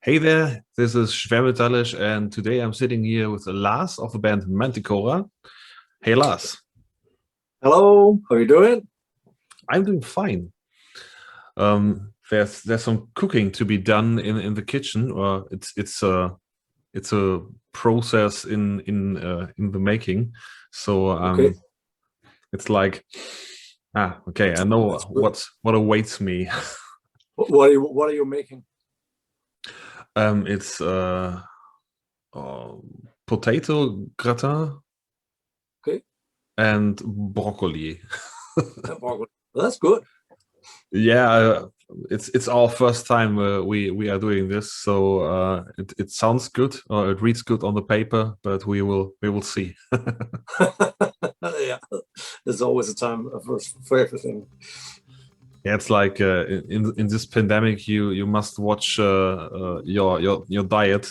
Hey there, this is Schwermetallisch, and today I'm sitting here with Lars of the band Manticora. Hey Lars, Hello, how are you doing? I'm doing fine. There's some cooking to be done in the kitchen, or it's a process in the making. So Okay, it's like okay, I know that's good. what awaits me. What are you making? It's potato gratin Okay, and broccoli. broccoli. That's good. Yeah, it's our first time we are doing this, so it sounds good or it reads good on the paper, but we will see. Yeah, there's always a time for everything. Yeah, it's like in this pandemic, you must watch your diet,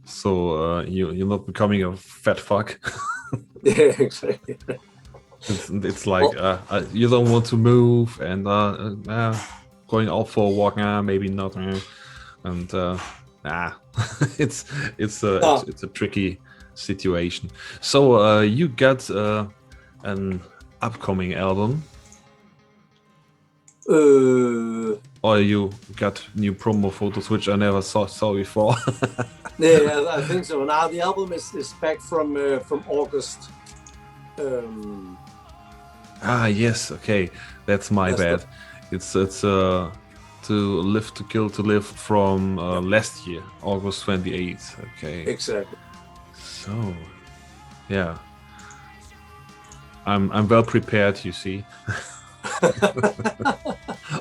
so you're not becoming a fat fuck. Yeah, exactly. It's like Well, you don't want to move and going out for a walk, maybe not, and ah, it's ah, it's a tricky situation. So you got an upcoming album, uh, or you got new promo photos which I never saw before. yeah, I think so. Now the album is back from August. Um, Ah, yes, okay, that's my that's the bad. It's to live to kill to live from yeah, last year, August 28th. Okay, exactly. so yeah, I'm well prepared. You see,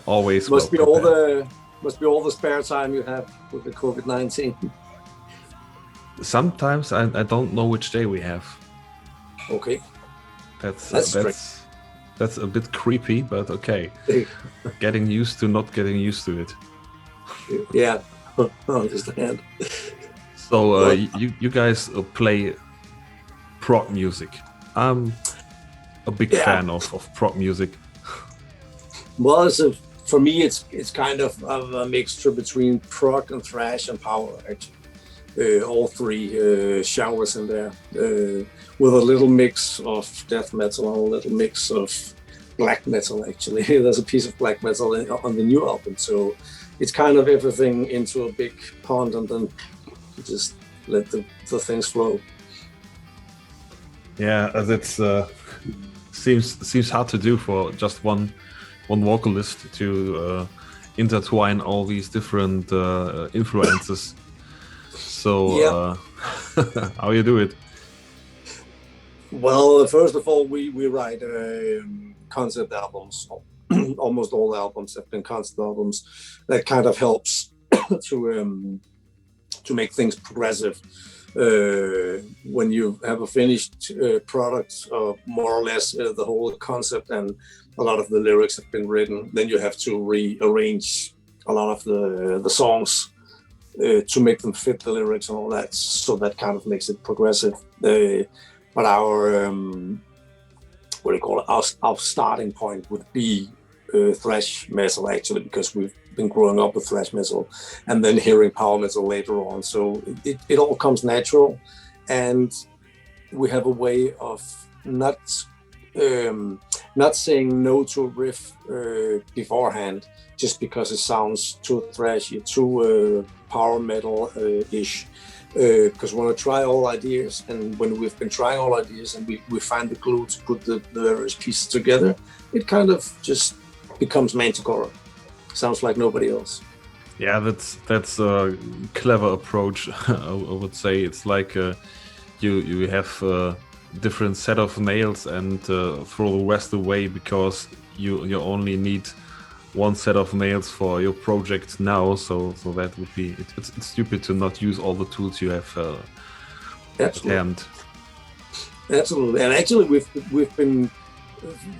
always well Must be all prepared. the must be all the spare time you have with the COVID-19. Sometimes I don't know which day we have. Okay, That's uh, that's strange. that's that's a bit creepy, but okay. Getting used to not getting used to it. Yeah, I understand. So Well, you guys play prog music. I'm a big yeah. fan of prog music. Well, for me, it's kind of a mixture between prog and thrash and power, actually. All three genres in there, with a little mix of death metal and a little mix of black metal. Actually, there's a piece of black metal on the new album, so it's kind of everything into a big pond, and then just let the things flow. Yeah, as it's seems hard to do for just one vocalist to intertwine all these different influences. So Yeah. how you do it? Well, first of all, we write concept albums. Almost all albums have been concept albums. That kind of helps to make things progressive. When you have a finished product, more or less the whole concept and a lot of the lyrics have been written, then you have to rearrange a lot of the songs to make them fit the lyrics and all that. So that kind of makes it progressive. But our what do you call it? Our starting point would be thrash metal, actually, because we've been growing up with thrash metal and then hearing power metal later on. So it all comes natural, and we have a way of not not saying no to a riff beforehand just because it sounds too thrashy, too power metal ish. Because we want to try all ideas, and when we've been trying all ideas and we find the glue to put the various pieces together, it kind of just becomes Manticora. Sounds like nobody else. Yeah, that's a clever approach. I would say it's like you have a different set of nails and throw the rest away because you only need one set of nails for your project now. So that would be it's stupid to not use all the tools you have at Absolutely, hand. absolutely. And actually, we've been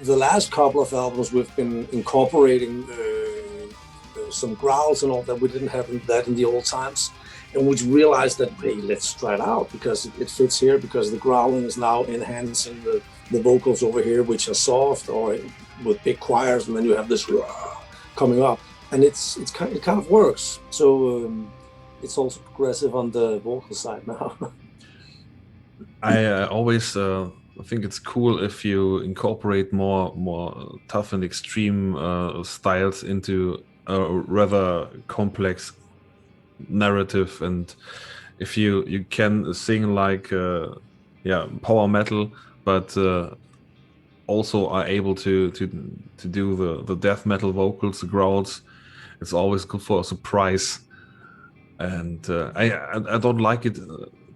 the last couple of albums we've been incorporating some growls and all that we didn't have that in the old times, and we realized that, hey, let's try it out because it fits here, because the growling is now enhancing the vocals over here, which are soft or with big choirs, and then you have this coming up, and it kind of works. So it's also progressive on the vocal side now. I always think it's cool if you incorporate more tough and extreme styles into a rather complex narrative, and if you can sing like power metal, but also are able to do the death metal vocals, the growls, it's always good for a surprise. And I don't like it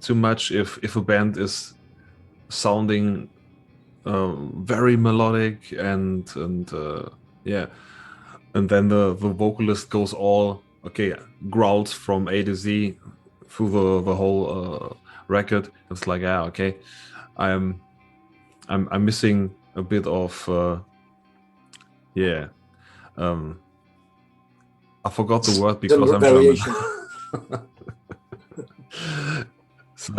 too much if a band is sounding very melodic and yeah, and then the vocalist goes all growls from A to Z through the whole record. It's like, okay, I'm missing a bit of I forgot the word because I'm variation. German. So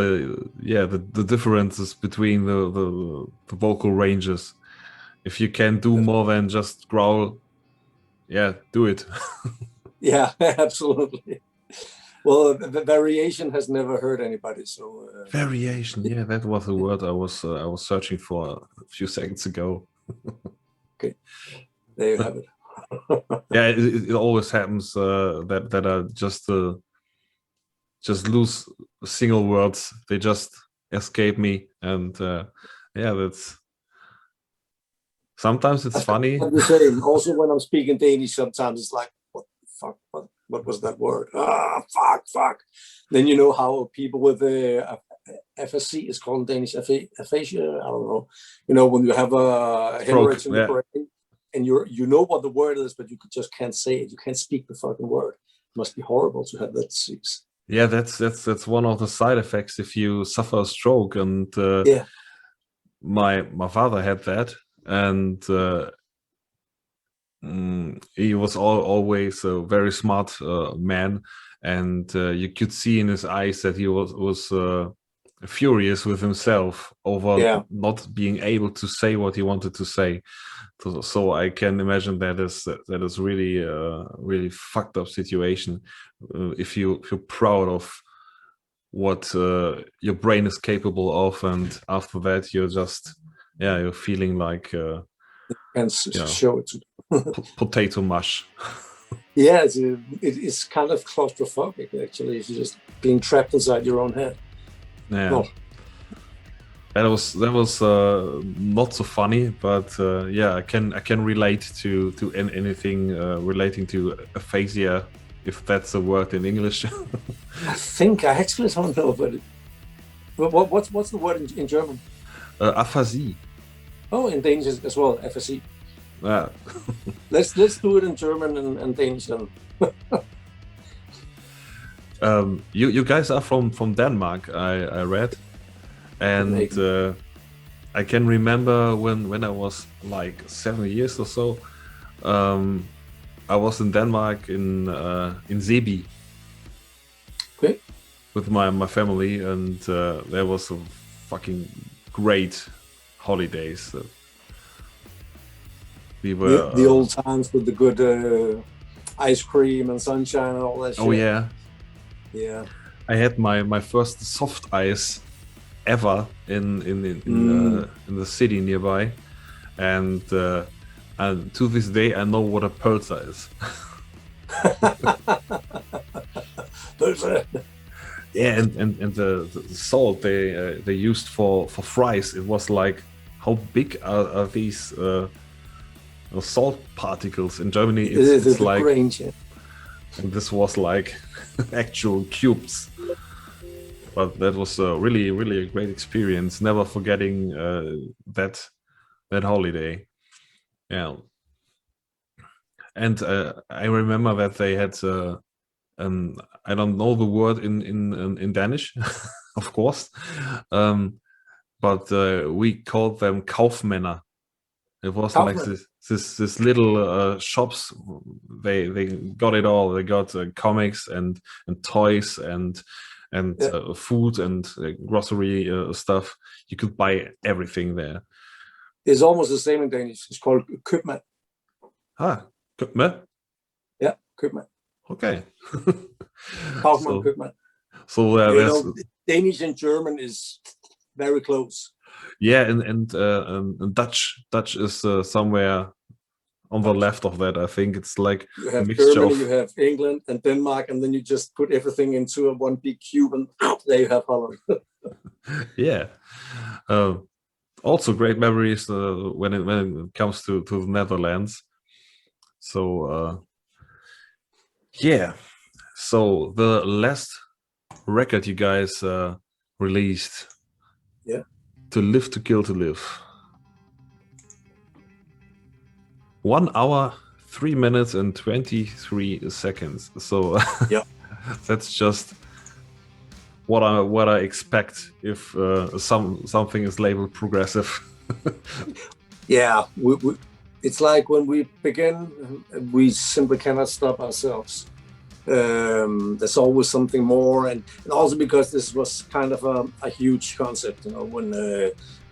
yeah, the differences between the vocal ranges. If you can do more than just growl, do it. Yeah, absolutely. Well, the variation has never hurt anybody. So variation, yeah, that was the word I was searching for a few seconds ago. Okay, there you have it. Yeah, it always happens that I just lose single words. They just escape me, and that's sometimes it's funny. I'm the same. Also, when I'm speaking Danish, sometimes it's like, what the fuck? What was that word? Fuck. Then you know how people with FSC is called Danish aphasia. I don't know. You know, when you have a hemorrhage in the brain, and you know what the word is, but you just can't say it. You can't speak the fucking word. It must be horrible to have that disease. Yeah, that's one of the side effects if you suffer a stroke, and my father had that, and he was always a very smart man, and you could see in his eyes that he was furious with himself over not being able to say what he wanted to say. So I can imagine that is really really fucked up situation. If you're proud of what your brain is capable of, and after that you're just you're feeling like and show it to potato mush. Yeah, it's kind of claustrophobic actually. If you're just being trapped inside your own head. Yeah. No. That was not so funny, but I can relate to anything relating to aphasia, if that's a word in English. I think I actually don't know, but what's the word in German? Aphasie. Oh, in Danish as well, FSC. Yeah. let's do it in German and Danish then. You guys are from Denmark, I read. And I can remember when I was like 7 years or so, I was in Denmark in Sebi, with my family, and there was a fucking great holidays. We were the old times with the good ice cream and sunshine and all that shit. Oh yeah. Yeah. I had my first soft ice ever in the city nearby, and to this day I know what a pölzer is. Yeah, and the salt they used for fries, it was like, how big are these salt particles? In Germany it's like range, yeah. And this was like actual cubes. But that was really a great experience. Never forgetting that holiday. Yeah. And I remember that they had I don't know the word in Danish, of course, but we called them Kaufmänner. It was like this little shops. They got it all. They got comics and toys and food and grocery stuff. You could buy everything there. It's almost the same in Danish. It's called købmand. Købmand? Yeah, købmand. Okay. Kaufmann, Köpmann. So Danish and German is very close. Yeah, and Dutch is somewhere on the left of that. I think it's like you have Germany, you have England and Denmark, and then you just put everything into one big cube, and there you have Holland. Yeah. Also great memories when it comes to the Netherlands. So yeah. So the last record you guys released. Yeah. To Live to Kill to Live. 1 hour, 3 minutes and 23 seconds. So yeah, that's just what I expect if something is labeled progressive. Yeah, it's like when we begin, we simply cannot stop ourselves. There's always something more, and also because this was kind of a huge concept, you know, when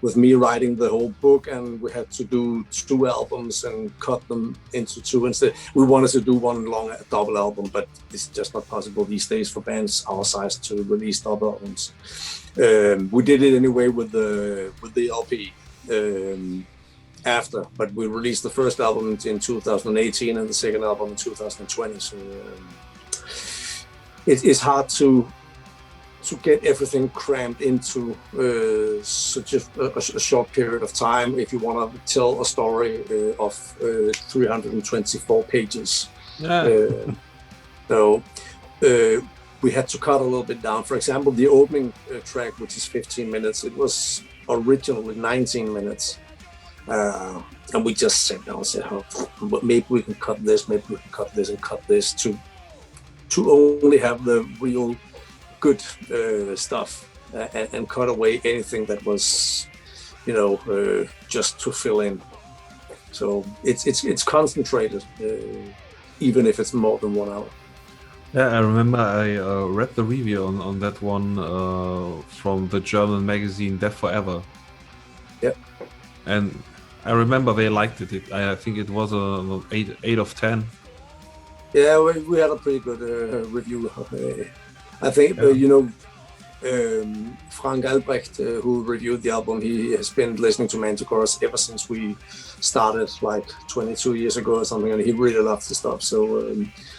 with me writing the whole book, and we had to do 2 albums and cut them into 2 instead. We wanted to do one long double album, but it's just not possible these days for bands our size to release double albums. We did it anyway with the LP after, but we released the first album in 2018 and the second album in 2020. So it's hard to get everything crammed into such a short period of time if you want to tell a story of 324 pages. Yeah. So we had to cut a little bit down. For example, the opening track, which is 15 minutes, it was originally 19 minutes. And we just sat down and said, but maybe we can cut this, maybe we can cut this and cut this to only have the real good stuff and cut away anything that was, you know, just to fill in. So it's concentrated, even if it's more than 1 hour. Yeah, I remember I read the review on that one from the German magazine Death Forever. Yeah. And I remember they liked it. I think it was an 8 of 10. Yeah, we had a pretty good review. I think, you know, Frank Albrecht, who reviewed the album, he has been listening to Manticora ever since we started like 22 years ago or something, and he really loves the stuff. So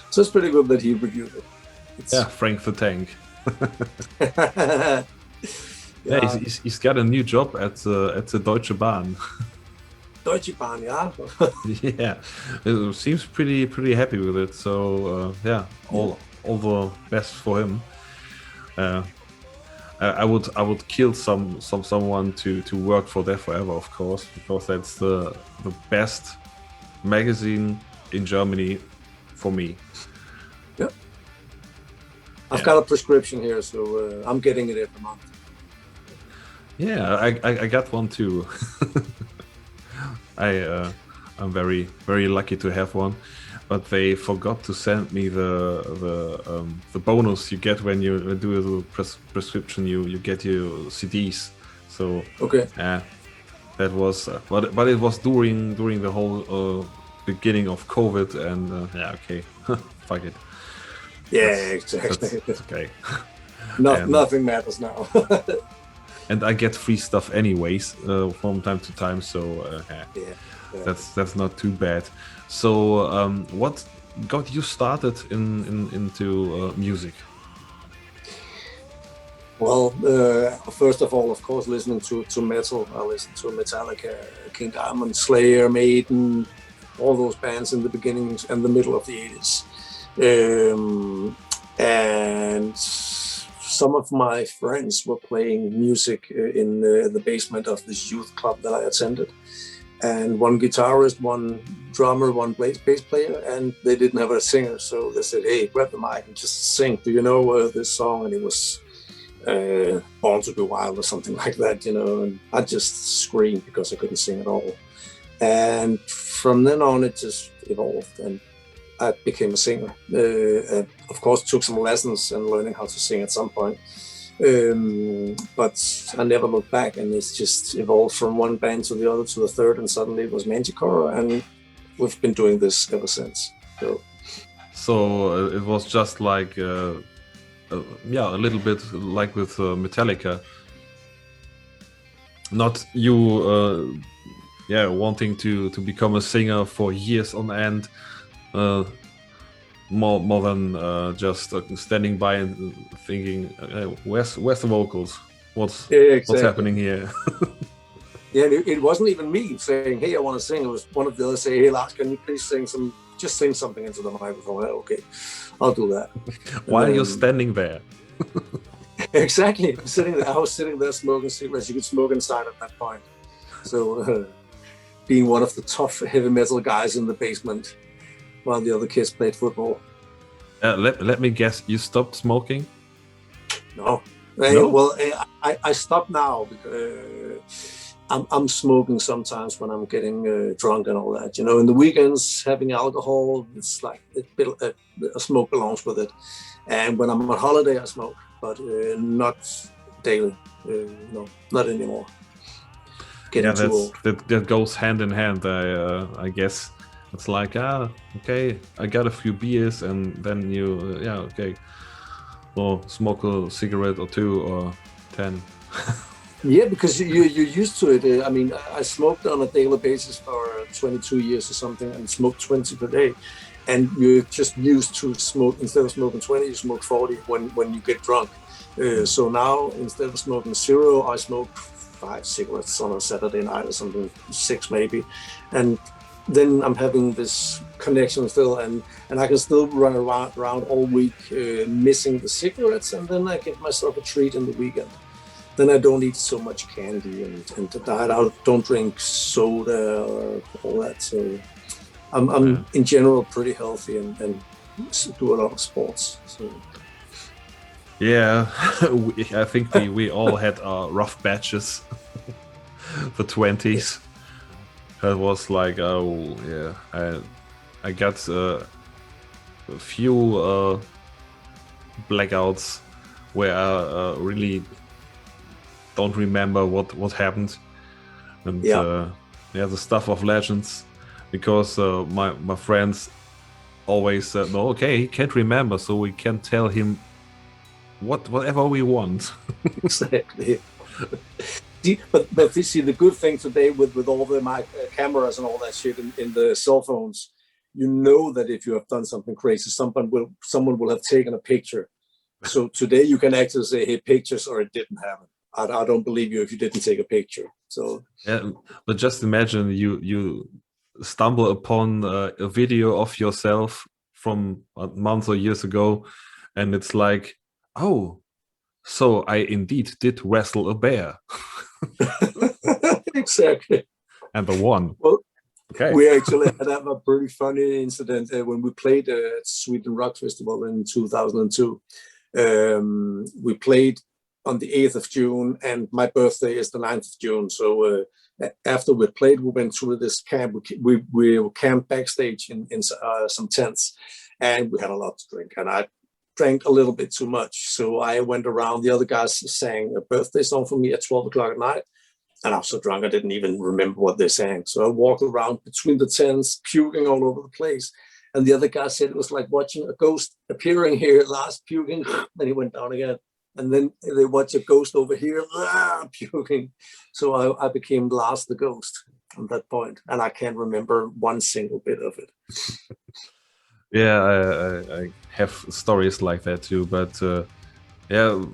it's pretty good that he reviewed it. Yeah, Frank the Tank. Yeah, he's got a new job at the Deutsche Bahn. Deutsche Bahn, yeah. Yeah, it seems pretty happy with it. So yeah, all the best for him. I would kill someone to work for Death Forever, of course, because that's the best magazine in Germany for me. Yeah, I've got a prescription here, so I'm getting it every month. Yeah, I got one too. I'm very lucky to have one, but they forgot to send me the bonus you get when you do a prescription. You get your CDs. So okay. That was, but it was during the whole beginning of COVID, and yeah, okay, fuck it. Yeah, exactly. That's okay. Nothing matters now. And I get free stuff anyways from time to time, so yeah. That's not too bad. So what got you started into music? Well, first of all, of course, listening to metal. I listened to Metallica, King Diamond, Slayer, Maiden, all those bands in the beginning and the middle of the 80s. And some of my friends were playing music in the basement of this youth club that I attended. And one guitarist, one drummer, one bass player, and they didn't have a singer. So they said, hey, grab the mic and just sing. Do you know this song? And it was Born to Be Wild or something like that, you know. And I just screamed because I couldn't sing at all. And from then on, it just evolved. And I became a singer. Of course, took some lessons and learning how to sing at some point. But I never looked back, and it's just evolved from one band to the other to the third, and suddenly it was Manticora, and we've been doing this ever since. So it was just like, yeah, a little bit like with Metallica. Not you, yeah, wanting to become a singer for years on end. More than just standing by and thinking, where's the vocals? What's happening here? Yeah, it wasn't even me saying, "Hey, I want to sing." It was one of the others saying, "Hey, Lars, can you please sing something into the microphone?" Okay, I'll do that. While you're standing there. Exactly, I was sitting there smoking cigarettes. You could smoke inside at that point. So, being one of the tough heavy metal guys in the basement, while the other kids played football. Let me guess, you stopped smoking? No. No? Well, I stopped now because I'm smoking sometimes when I'm getting drunk and all that. You know, in the weekends, having alcohol, it's like a smoke belongs with it. And when I'm on holiday, I smoke, but not daily. No, not anymore. Getting too old. That goes hand in hand, I guess. It's like, okay, I got a few beers, and then you, yeah, okay, well, smoke a cigarette or 2 or 10. Yeah, because you're used to it. I mean, I smoked on a daily basis for 22 years or something, and smoked 20 per day. And you're just used to smoke. Instead of smoking 20, you smoke 40 when you get drunk. So now, instead of smoking 0, I smoke 5 cigarettes on a Saturday night or something, 6 maybe. And then I'm having this connection still, and I can still run around all week missing the cigarettes, and then I give myself a treat in the weekend. Then I don't eat so much candy and to diet out. Don't drink soda or all that. So I'm in general pretty healthy and do a lot of sports. So. Yeah, I think we all had our rough batches, the 20s. It was like, oh yeah, I got a few blackouts where I really don't remember what happened, and yeah, the stuff of legends, because my friends always said, no, okay, he can't remember, so we can tell him whatever we want. Exactly. But you see, the good thing today with all the cameras and all that shit in the cell phones, you know that if you have done something crazy, someone will have taken a picture. So today you can actually say, hey, pictures, or it didn't happen. I don't believe you if you didn't take a picture. So yeah, but just imagine you stumble upon a video of yourself from months or years ago, and it's like, oh, so I indeed did wrestle a bear. Exactly. And the one. Well, okay. We actually had a pretty funny incident when we played at Sweden Rock Festival in 2002. We played on the 8th of June, and my birthday is the 9th of June. So after we played, we went to this camp. We were camped backstage in some tents, and we had a lot to drink. And I drank a little bit too much. So I went around. The other guys sang a birthday song for me at 12 o'clock at night. And I was so drunk, I didn't even remember what they sang. So I walked around between the tents, puking all over the place. And the other guy said it was like watching a ghost appearing here, Lars puking, then he went down again. And then they watch a ghost over here, puking. So I became Lars the ghost at that point. And I can't remember one single bit of it. Yeah, I have stories like that too, but yeah,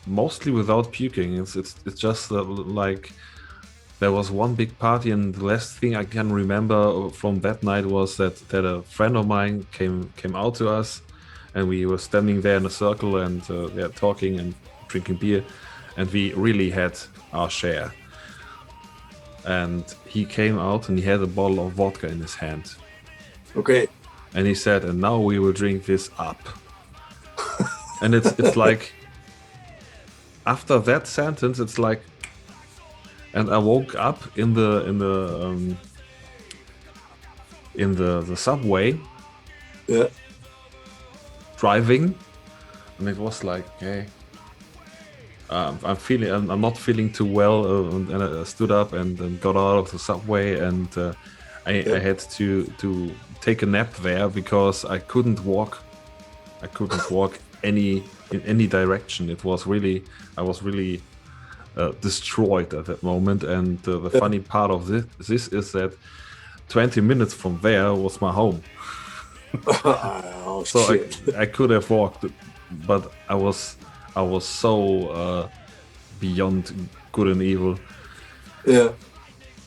mostly without puking. It's just like there was one big party, and the last thing I can remember from that night was that a friend of mine came out to us, and we were standing there in a circle and yeah, talking and drinking beer, and we really had our share. And he came out and he had a bottle of vodka in his hand. Okay. And he said, and now we will drink this up. And it's like, after that sentence, it's like, and I woke up in the subway, yeah, driving, and it was like, okay, I'm not feeling too well, and I stood up and got out of the subway, and I had to take a nap there because I couldn't walk. I couldn't walk in any direction. I was really destroyed at that moment. And the funny part of this is that 20 minutes from there was my home. Oh, so shit. I could have walked, but I was so beyond good and evil. Yeah.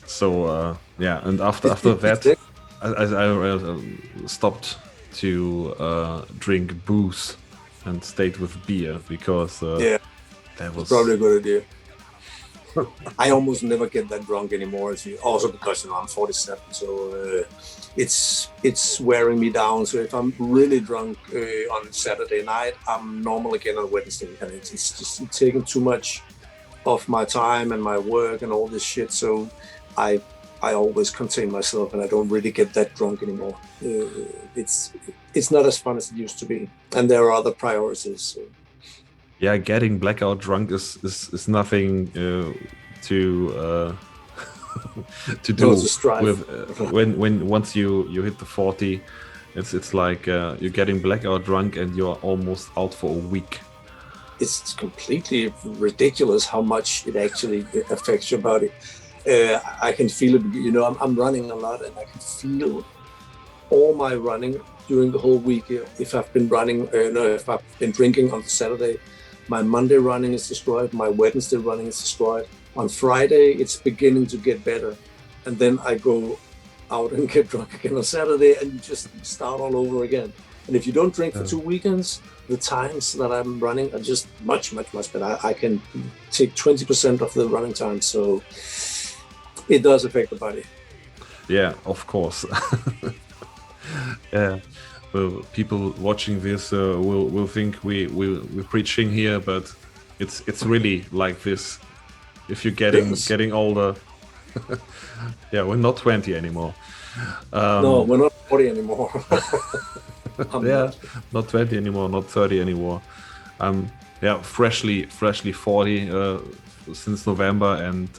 So yeah, and after that, I stopped to drink booze and stayed with beer because that was probably a good idea. I almost never get that drunk anymore. Also because I'm 47, so it's wearing me down. So if I'm really drunk on Saturday night, I'm normal again on Wednesday, and it's just taking too much of my time and my work and all this shit. So I always contain myself, and I don't really get that drunk anymore. It's not as fun as it used to be, and there are other priorities. So. Yeah, getting blackout drunk is nothing to do with when once you hit the 40. It's like you're getting blackout drunk and you're almost out for a week. It's completely ridiculous how much it actually affects your body. I can feel it. You know, I'm running a lot, and I can feel all my running during the whole week. If I've been running, if I've been drinking on the Saturday, my Monday running is destroyed. My Wednesday running is destroyed. On Friday, it's beginning to get better. And then I go out and get drunk again on Saturday, and you just start all over again. And if you don't drink for 2 weekends, the times that I'm running are just much, much, much better. I can take 20% of the running time. So it does affect the body. Yeah, of course. Yeah. Well, people watching this will think we're preaching here, but it's really like this. If you're getting older, yeah, we're not 20 anymore. No, we're not 40 anymore. Yeah, not 20 anymore, not 30 anymore. Yeah, freshly 40 since November, and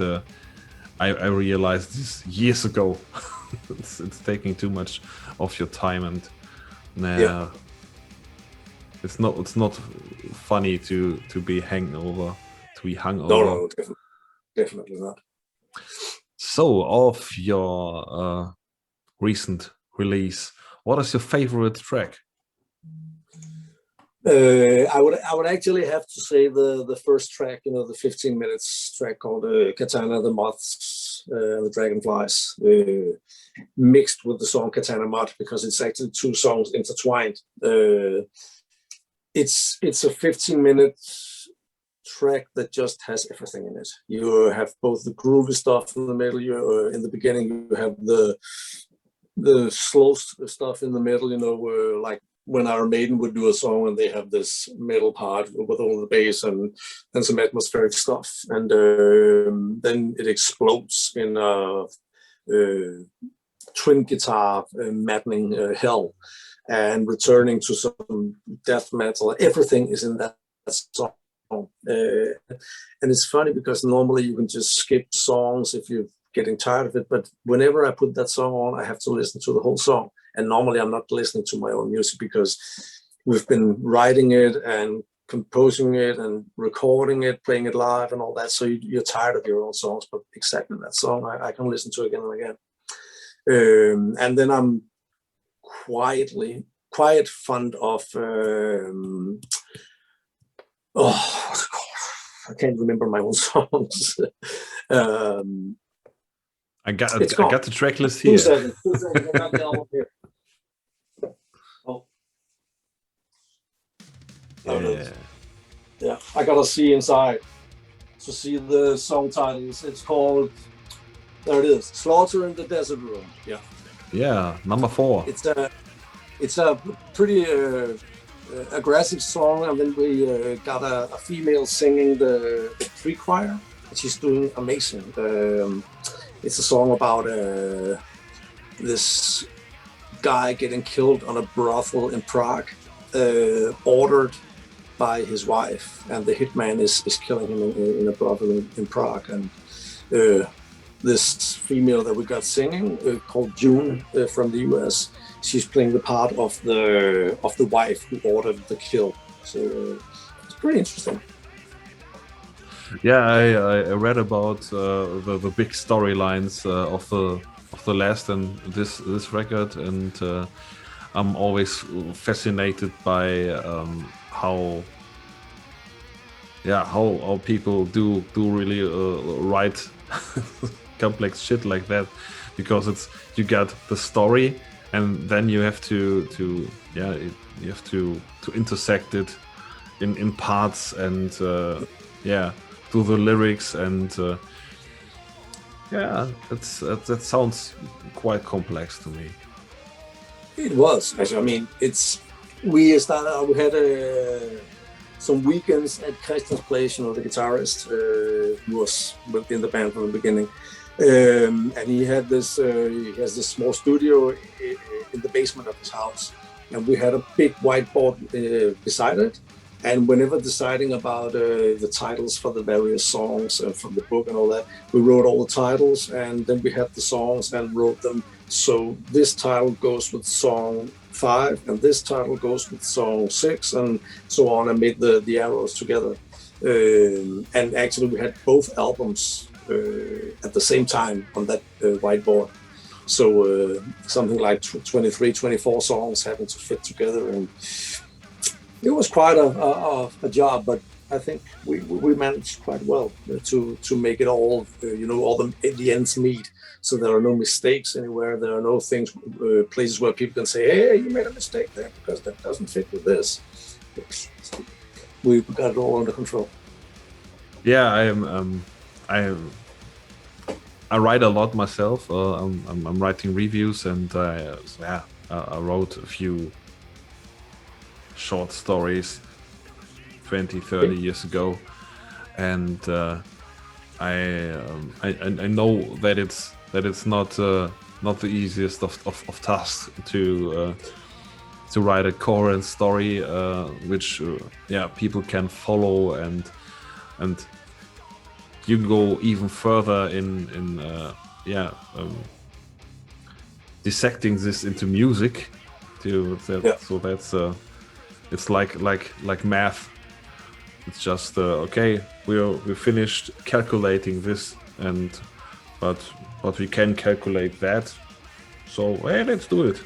I realized this years ago. It's taking too much of your time, and it's not funny to be hungover. No, definitely not. So, of your recent release, what is your favorite track? I would actually have to say the first track, you know, the 15 minutes track called Katana, the Moths, the Dragonflies, mixed with the song Katana Moth, because it's actually two songs intertwined. It's a 15-minute track that just has everything in it. You have both the groovy stuff in the middle. In the beginning, you have the slow stuff in the middle. You know, where like when Iron Maiden would do a song and they have this middle part with all the bass and some atmospheric stuff, and then it explodes in twin guitar maddening hell, and returning to some death metal. Everything is in that song. And it's funny because normally you can just skip songs if you're getting tired of it, but whenever I put that song on, I have to listen to the whole song. And normally I'm not listening to my own music because we've been writing it and composing it and recording it, playing it live and all that, so you're tired of your own songs. But exactly that song I can listen to again and again. And then I'm quite fond of what's it called? I can't remember my own songs. I got the track list here. 2 seconds. I got the album here. Yeah, I gotta see inside to see the song titles. It's called, there it is, Slaughter in the Desert Room. Yeah, number 4. It's a pretty aggressive song, and then we got a female singing the pre-choir. She's doing amazing. It's a song about this guy getting killed on a brothel in Prague, ordered by his wife, and the hitman is killing him in a brothel in Prague. And this female that we got singing, called June from the US, she's playing the part of the wife who ordered the kill. So it's pretty interesting. Yeah, I read about the big storylines of the last and this record, and I'm always fascinated by how people do really write complex shit like that, because it's, you got the story and then you have to intersect it in parts and do the lyrics, and that sounds quite complex to me. It was actually. I mean, we started out. We had some weekends at Christian's place. You know, the guitarist who was in the band from the beginning, and he had this. He has this small studio in the basement of his house, and we had a big whiteboard beside it. And whenever deciding about the titles for the various songs from the book and all that, we wrote all the titles, and then we had the songs and wrote them. So this title goes with song 5, and this title goes with song 6, and so on, and made the arrows together. And actually, we had both albums at the same time on that whiteboard. So something like 23, 24 songs having to fit together, and it was quite a job, but I think we managed quite well to make it all, all the ends meet. So there are no mistakes anywhere. There are no things, places where people can say, "Hey, you made a mistake there because that doesn't fit with this." We got it all under control. Yeah, I write a lot myself. I'm writing reviews, and I wrote a few short stories 20-30 years ago, and I know that it's not the easiest of tasks to write a coherent story which people can follow, and you go even further in dissecting this into music so that's it's like math. It's just okay, we finished calculating this, but we can calculate that, so hey, let's do it.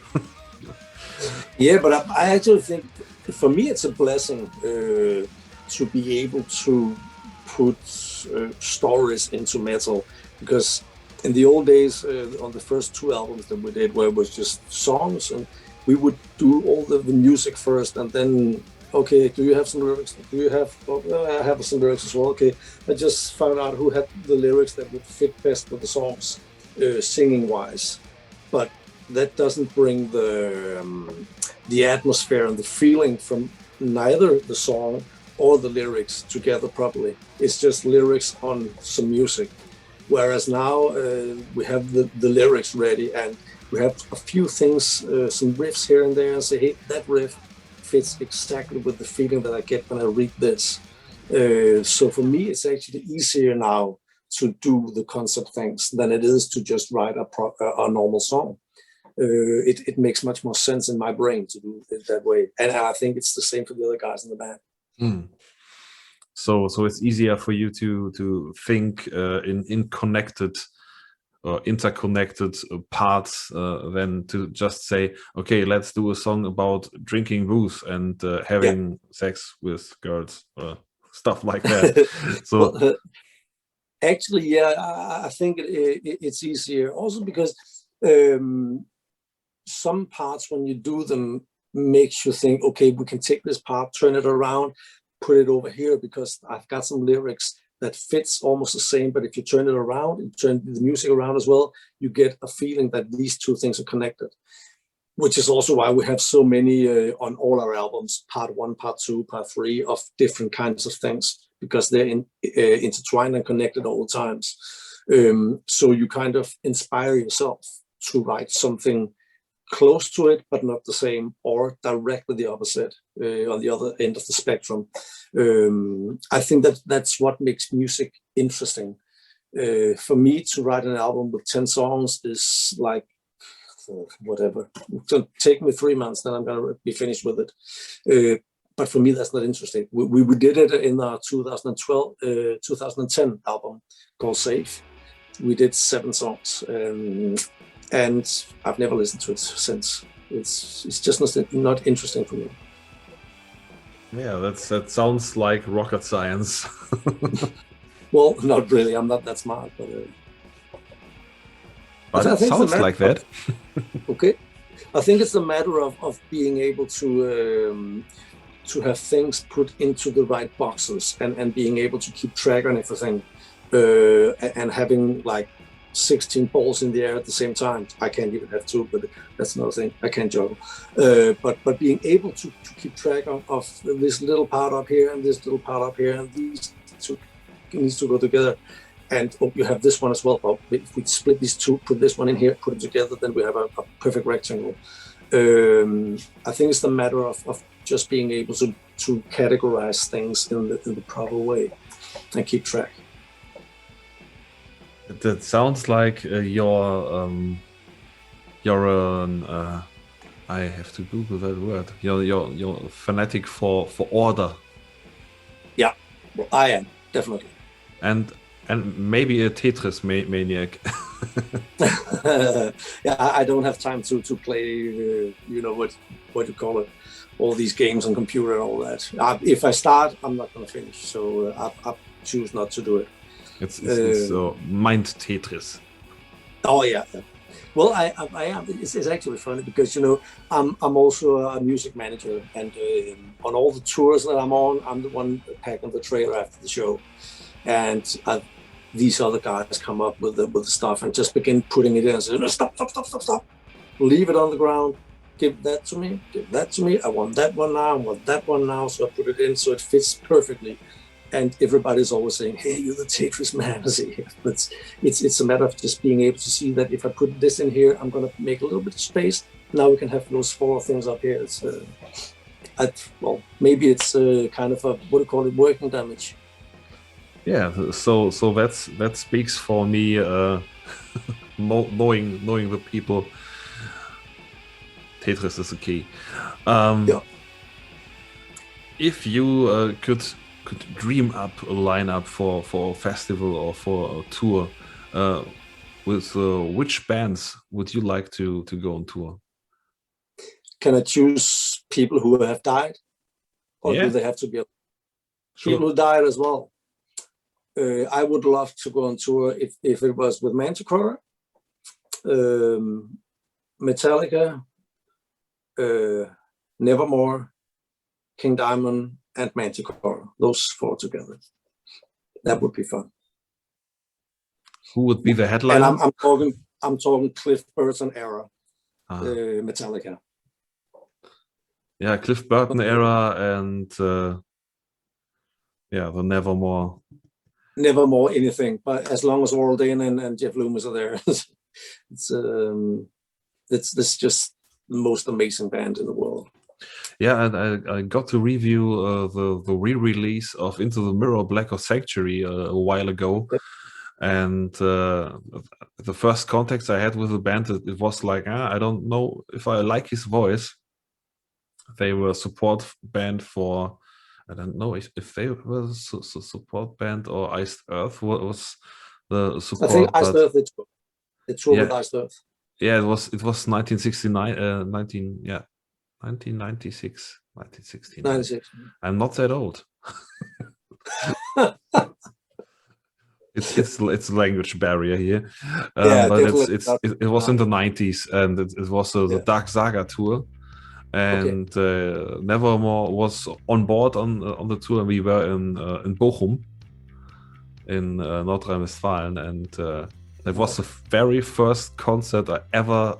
Yeah, but I actually think for me it's a blessing to be able to put stories into metal, because in the old days on the first 2 albums that we did, where it was just songs, and we would do all the music first, and then, okay, do you have some lyrics? Do you have? I have some lyrics as well. Okay, I just found out who had the lyrics that would fit best with the songs, singing wise. But that doesn't bring the atmosphere and the feeling from neither the song or the lyrics together properly. It's just lyrics on some music. Whereas now we have the lyrics ready, and we have a few things, some riffs here and there, and say, hey, that riff fits exactly with the feeling that I get when I read this. So for me, it's actually easier now to do the concept things than it is to just write a normal song. It makes much more sense in my brain to do it that way. And I think it's the same for the other guys in the band. Mm. So it's easier for you to think in connected interconnected parts than to just say, okay, let's do a song about drinking booze and having sex with girls, stuff like that. So well, actually, I think it's easier also because some parts, when you do them, makes you think, okay, we can take this part, turn it around, put it over here, because I've got some lyrics that fits almost the same, but if you turn it around and turn the music around as well, you get a feeling that these two things are connected, which is also why we have so many on all our albums, part 1, part 2, part 3, of different kinds of things, because they're intertwined and connected all the times. So you kind of inspire yourself to write something close to it, but not the same, or directly the opposite, on the other end of the spectrum. I think that's what makes music interesting. For me, to write an album with 10 songs is like whatever. So take me 3 months, then I'm gonna be finished with it. But for me, that's not interesting. We did it in our 2010 album called Safe. We did 7 songs, and I've never listened to it since. It's just not interesting for me. Yeah, that sounds like rocket science. Well, not really. I'm not that smart, but it sounds like that. Okay, I think it's a matter of being able to have things put into the right boxes and being able to keep track on everything, and having like 16 balls in the air at the same time. I can't even have 2, but that's another thing. I can't juggle. But being able to keep track of this little part up here and this little part up here, and these 2 needs to go together. And you have this one as well. Oh, if we split these 2, put this one in here, put it together, then we have a perfect rectangle. I think it's the matter of just being able to categorize things in the proper way and keep track. That sounds like you're I have to Google that word. You're fanatic for order. Yeah, well, I am definitely. And maybe a Tetris maniac. Yeah, I don't have time to play. What you call it, all these games on computer and all that. If I start, I'm not going to finish. So I choose not to do it. It's mind Tetris. Oh yeah. Well, I am. It's actually funny because I'm also a music manager, and on all the tours that I'm on, I'm the one packing the trailer after the show, and these other guys come up with the stuff and just begin putting it in and say, no, stop, leave it on the ground, give that to me, I want that one now, so I put it in so it fits perfectly. And everybody's always saying, hey, you're the Tetris man. But it's a matter of just being able to see that if I put this in here, I'm going to make a little bit of space. Now we can have those 4 things up here. It's maybe it's kind of a, what do you call it, working damage. Yeah, so that speaks for me, knowing the people. Tetris is the key. Yeah. If you could dream up a lineup for a festival or for a tour, with which bands would you like to go on tour? Can I choose people who have died, or do they have to be people who died as well? I would love to go on tour if it was with Manticora, Metallica, Nevermore, King Diamond, and Manticora. Those 4 together. That would be fun. Who would be the headliner? And I'm talking Cliff Burton era, Metallica. Yeah, Cliff Burton era, and the Nevermore. Nevermore anything, but as long as Oral Dane and Jeff Loomis are there, it's just the most amazing band in the world. Yeah, and I got to review the re-release of Into the Mirror Black of Sanctuary a while ago, and the first contact I had with the band, it was like, I don't know if I like his voice. They were a support band for, I don't know if they were a support band or Iced Earth. What was the support? I think Iced Earth. They toured with Iced Earth. Yeah, it was 1969, 1996, 1969. 96. I'm not that old. It's a language barrier here, but it was in the 90s, and it was the Dark Saga tour, and Nevermore was on board on the tour, and we were in Bochum, in North Rhine-Westphalia, and that was the very first concert I ever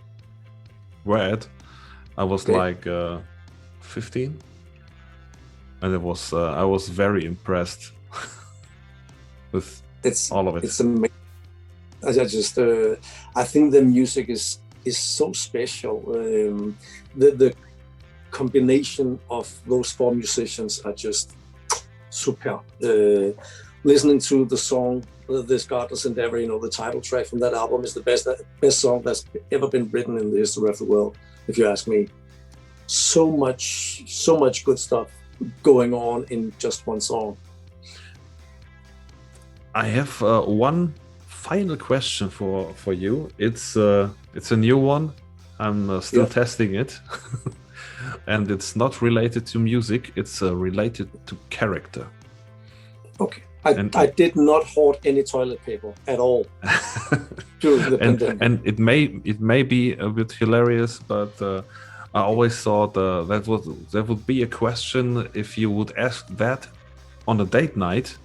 were at. I was like 15, and it was I was very impressed with all of it. It's amazing. I think the music is so special. The combination of those 4 musicians are just super. listening to the song "This Godless Endeavor," the title track from that album is the best song that's ever been written in the history of the world, if you ask me. So much good stuff going on in just one song. I have one final question for you. It's a new one. I'm still testing it, and it's not related to music. It's related to character. Okay. I did not hoard any toilet paper at all during the pandemic. And it may be a bit hilarious, but I always thought that would be a question if you would ask that on a date night,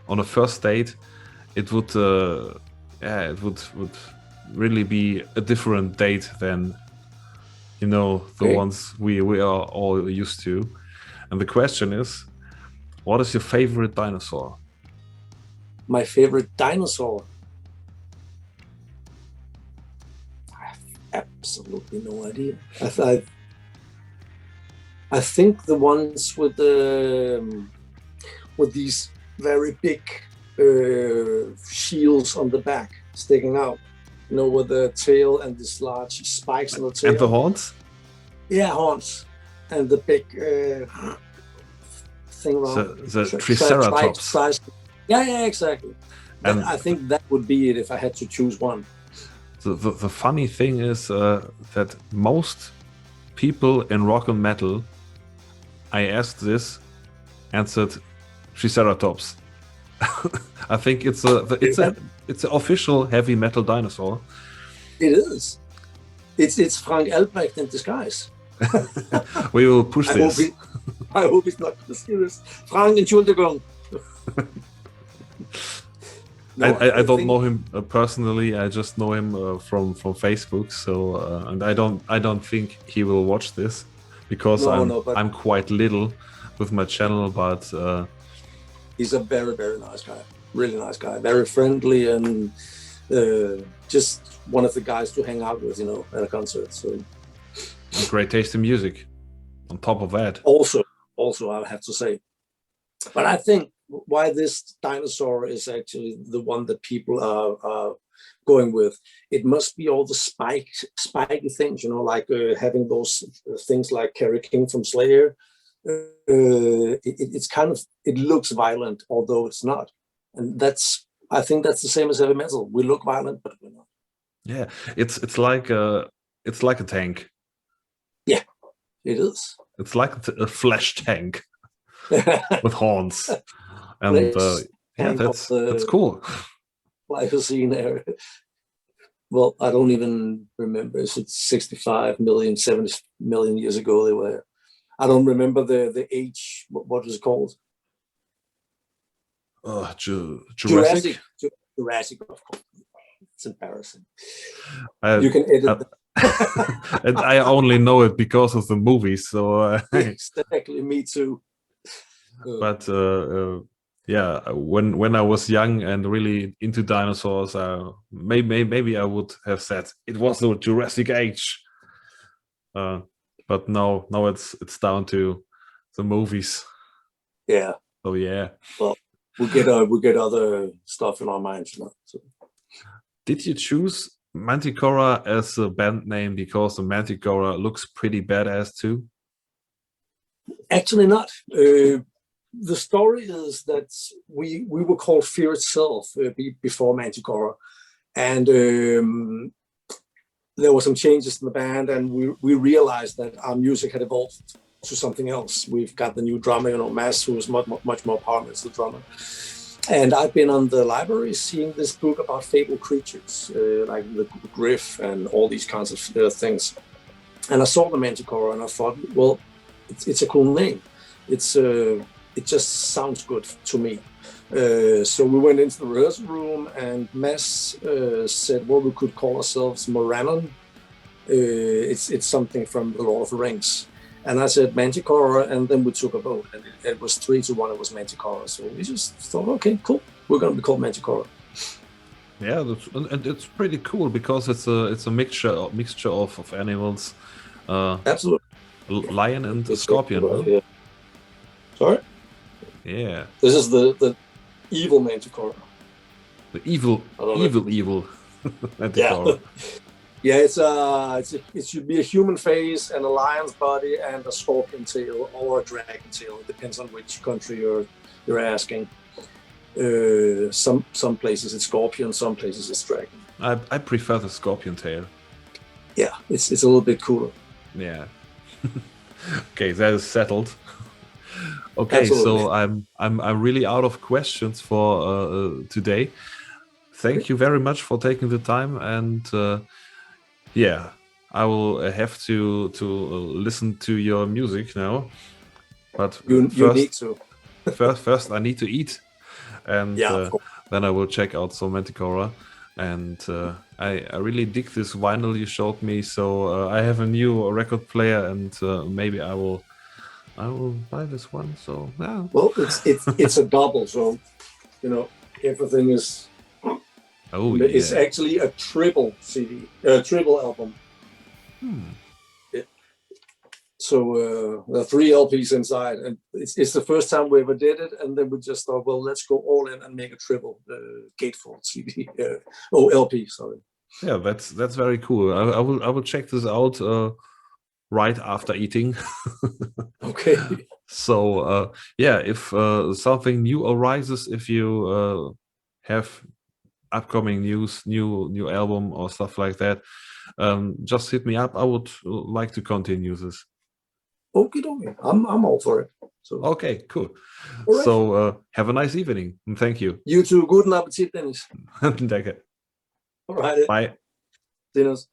on a first date. It would would really be a different date than the ones we are all used to. And the question is, what is your favorite dinosaur? My favorite dinosaur? I have absolutely no idea. I think the ones with these very big shields on the back sticking out, with the tail and these large spikes on the tail. And the horns? Yeah, horns. And the big thing around. The Triceratops. Yeah, exactly. And I think that would be it if I had to choose one. The funny thing is that most people in rock and metal, I asked this, answered Triceratops. I think it's an official heavy metal dinosaur. It is. It's Frank Albrecht in disguise. We will push this. I hope he's not going to see this. Frank, Entschuldigung. I don't know him personally. I just know him from Facebook. So and I don't think he will watch this because I'm quite little with my channel, but he's a very, very nice guy. Really nice guy. Very friendly and just one of the guys to hang out with, at a concert. So great taste in music. On top of that, also I have to say, but I think why this dinosaur is actually the one that people are going with. It must be all the spiky things, like having those things like Kerry King from Slayer. It's kind of, it looks violent, although it's not, and I think that's the same as heavy metal. We look violent, but we're not. Yeah, it's like a tank. Yeah, it is. It's like a flesh tank with horns. And that's cool. Pliocene area. Well, I don't even remember. It's 65 million, 70 million years ago they were. I don't remember the age. What was it called? Jurassic. Jurassic, of course. It's embarrassing. You can edit that. And I only know it because of the movies. So exactly, me too. But yeah, when I was young and really into dinosaurs, maybe I would have said it was the Jurassic Age. But no, it's down to the movies. Yeah. So yeah. Well, we get other stuff in our minds now. So. Did you choose Manticora as a band name because the Manticora looks pretty badass too? Actually, not. The story is that we were called Fear Itself before Manticora, and there were some changes in the band, and we realized that our music had evolved to something else. We've got the new drummer, Mads, who is much more powerful as the drummer. And I've been on the library seeing this book about fabled creatures, like the Griff and all these kinds of things. And I saw the Manticora and I thought, well, it's a cool name. It just sounds good to me. So we went into the rehearsal room and Mads said, well, we could call ourselves Morannon. It's something from The Lord of the Rings. And I said Manticora, and then we took a vote, and it was 3-1. It was Manticora. So we just thought, okay, cool, we're going to be called Manticora. Yeah, and it's pretty cool because it's a mixture of animals. Absolutely. Lion and scorpion. Yeah. Sorry. Yeah. This is the evil Manticora. The evil Manticora. Yeah, it should be a human face and a lion's body and a scorpion tail or a dragon tail. It depends on which country you're asking. Some places it's scorpion, some places it's dragon. I prefer the scorpion tail. Yeah, it's a little bit cooler. Yeah. Okay, that is settled. Okay, Absolutely. so I'm really out of questions for today. Thank you very much for taking the time, and yeah, I will have to listen to your music now. But you need to. first I need to eat, and then I will check out some Manticora. And I really dig this vinyl you showed me. So I have a new record player, and maybe I will buy this one. So yeah. Well, it's a double, so everything is. Oh, it's yeah. actually a triple CD, triple album. Yeah. So there are 3 LPs inside, and it's the first time we ever did it. And then we just thought, well, let's go all in and make a triple gatefold CD. LP. Sorry. Yeah, that's very cool. I will check this out right after eating. Okay. So yeah, if something new arises, if you have upcoming news, new album or stuff like that, just hit me up. I would like to continue this. Okay, I'm all for it. So okay, cool. Right. So have a nice evening, and thank you. You too. Guten Appetit, Dennis. Danke. All right. Bye. Dennis.